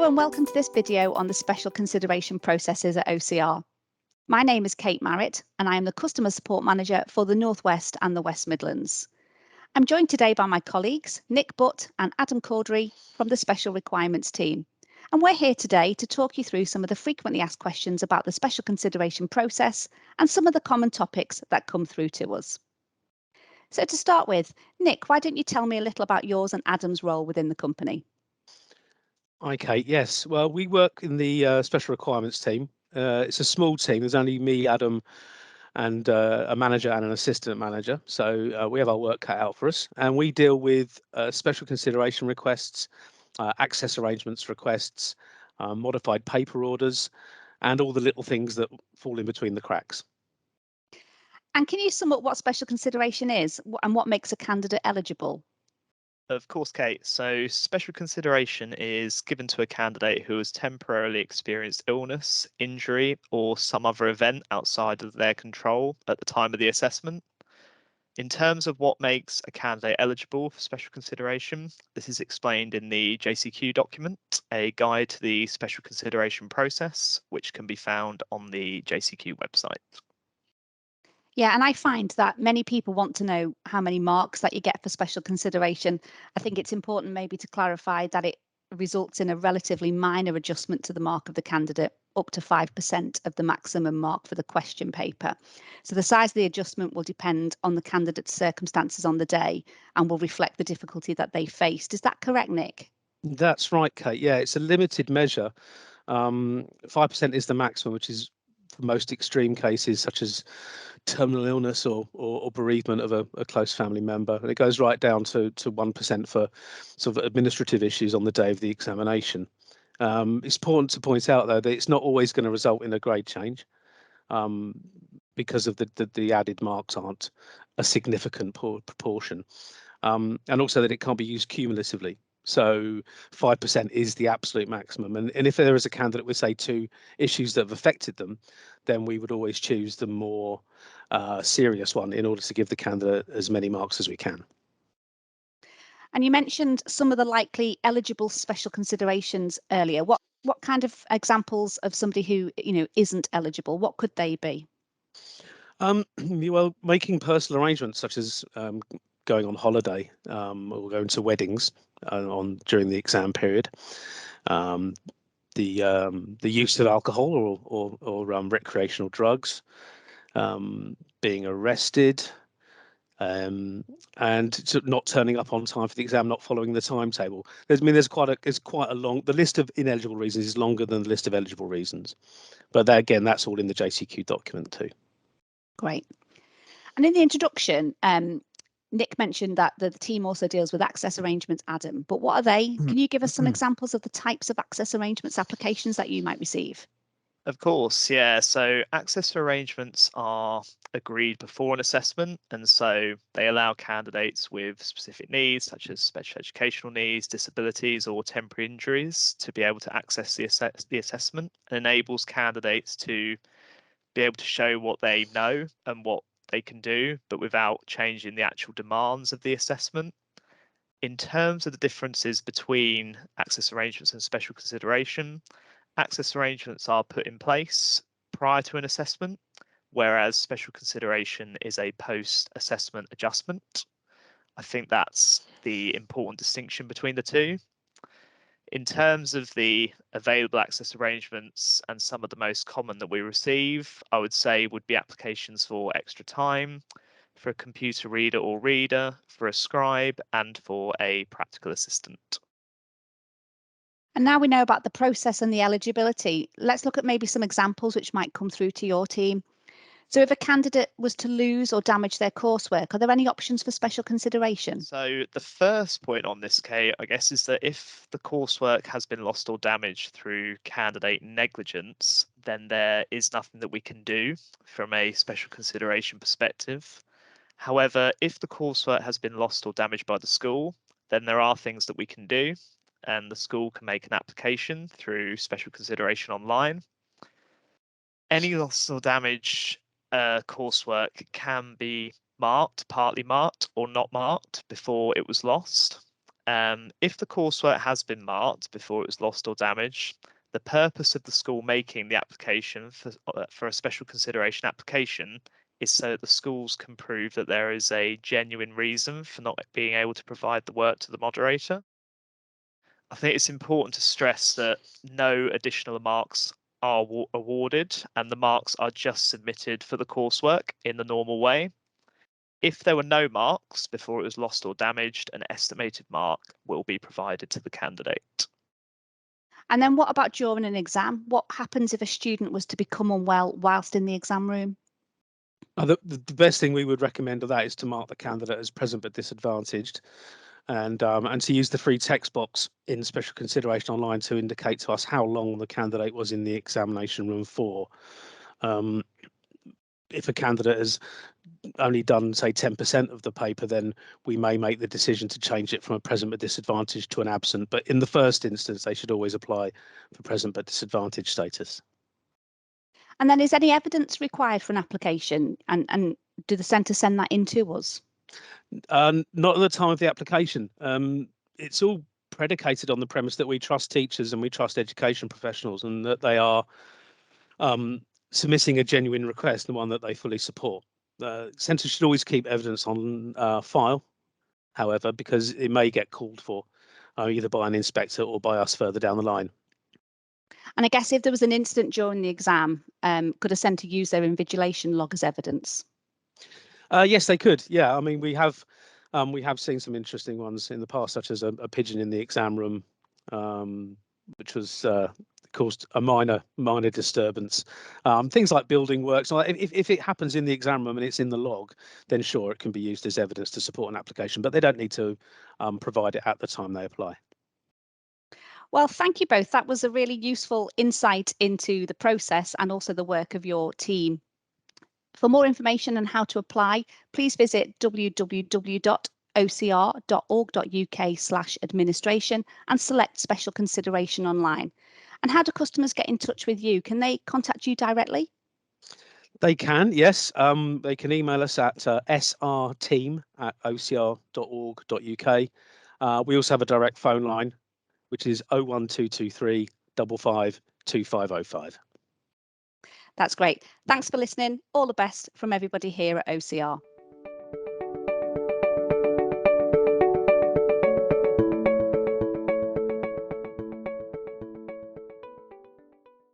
Hello and welcome to this video on the special consideration processes at OCR. My name is Kate Marritt and I am the Customer Support Manager for the North West and the West Midlands. I'm joined today by my colleagues Nick Butt and Adam Cawdery from the Special Requirements team. And we're here today to talk you through some of the frequently asked questions about the special consideration process and some of the common topics that come through to us. So to start with, Nick, why don't you tell me a little about yours and Adam's role within the company? Okay, yes. Well, we work in the special requirements team. It's a small team. There's only me, Adam, and a manager and an assistant manager. So we have our work cut out for us. And we deal with special consideration requests, access arrangements requests, modified paper orders, and all the little things that fall in between the cracks. And can you sum up what special consideration is and what makes a candidate eligible? Of course, Kate. So special consideration is given to a candidate who has temporarily experienced illness, injury, or some other event outside of their control at the time of the assessment. In terms of what makes a candidate eligible for special consideration, this is explained in the JCQ document, a guide to the special consideration process, which can be found on the JCQ website. Yeah, and I find that many people want to know how many marks that you get for special consideration. I think it's important maybe to clarify that it results in a relatively minor adjustment to the mark of the candidate, up to 5% of the maximum mark for the question paper. So the size of the adjustment will depend on the candidate's circumstances on the day and will reflect the difficulty that they faced. Is that correct, Nick? That's right, Kate. Yeah, it's a limited measure. 5% is the maximum, which is for most extreme cases, such as terminal illness or bereavement of a close family member. And it goes right down to 1% for sort of administrative issues on the day of the examination. It's important to point out, though, that it's not always going to result in a grade change because of the added marks aren't a significant proportion. And also that it can't be used cumulatively. So 5% is the absolute maximum. And if there is a candidate with, say, 2 issues that have affected them, then we would always choose the more serious one in order to give the candidate as many marks as we can. And you mentioned some of the likely eligible special considerations earlier. What kind of examples of somebody who isn't eligible? What could they be? Well, making personal arrangements such as going on holiday or going to weddings during the exam period, the use of alcohol or recreational drugs, being arrested, and not turning up on time for the exam, not following the timetable. There's quite a long. The list of ineligible reasons is longer than the list of eligible reasons, but again, that's all in the JCQ document too. Great. And in the introduction, Nick mentioned that the team also deals with access arrangements, Adam, but what are they? Can you give us some examples of the types of access arrangements applications that you might receive? Of course, yeah. So access arrangements are agreed before an assessment, and so they allow candidates with specific needs, such as special educational needs, disabilities, or temporary injuries, to be able to access the assessment, and enables candidates to be able to show what they know and what they can do, but without changing the actual demands of the assessment. In terms of the differences between access arrangements and special consideration, access arrangements are put in place prior to an assessment, whereas special consideration is a post-assessment adjustment. I think that's the important distinction between the two. In terms of the available access arrangements and some of the most common that we receive, I would say would be applications for extra time, for a computer reader or reader, for a scribe, and for a practical assistant. And now we know about the process and the eligibility. Let's look at maybe some examples which might come through to your team. So if a candidate was to lose or damage their coursework, are there any options for special consideration? So the first point on this, Kate, I guess, is that if the coursework has been lost or damaged through candidate negligence, then there is nothing that we can do from a special consideration perspective. However, if the coursework has been lost or damaged by the school, then there are things that we can do, and the school can make an application through special consideration online. Any loss or damage coursework can be marked, partly marked or not marked before it was lost. If the coursework has been marked before it was lost or damaged, the purpose of the school making the application for a special consideration application is so that the schools can prove that there is a genuine reason for not being able to provide the work to the moderator. I think it's important to stress that no additional marks are awarded, and the marks are just submitted for the coursework in the normal way. If there were no marks before it was lost or damaged, an estimated mark will be provided to the candidate. And then what about during an exam? What happens if a student was to become unwell whilst in the exam room? The best thing we would recommend of that is to mark the candidate as present but disadvantaged, and to use the free text box in special consideration online to indicate to us how long the candidate was in the examination room for. If a candidate has only done, say, 10% of the paper, then we may make the decision to change it from a present but disadvantaged to an absent. But in the first instance, they should always apply for present but disadvantaged status. And then is any evidence required for an application? And do the centre send that in to us? Not at the time of the application. It's all predicated on the premise that we trust teachers and we trust education professionals, and that they are submitting a genuine request and one that they fully support. Centres should always keep evidence on file, however, because it may get called for either by an inspector or by us further down the line. And I guess if there was an incident during the exam, could a centre use their invigilation log as evidence? Yes, they could. Yeah, I mean, we have seen some interesting ones in the past, such as a pigeon in the exam room, which was caused a minor disturbance. Things like building works. If it happens in the exam room and it's in the log, then sure, it can be used as evidence to support an application, but they don't need to provide it at the time they apply. Well, thank you both. That was a really useful insight into the process and also the work of your team. For more information on how to apply, please visit www.ocr.org.uk/administration and select special consideration online. And how do customers get in touch with you? Can they contact you directly? They can, yes. They can email us at srteam@ocr.org.uk. We also have a direct phone line, which is 01223 55 2505. That's great. Thanks for listening. All the best from everybody here at OCR.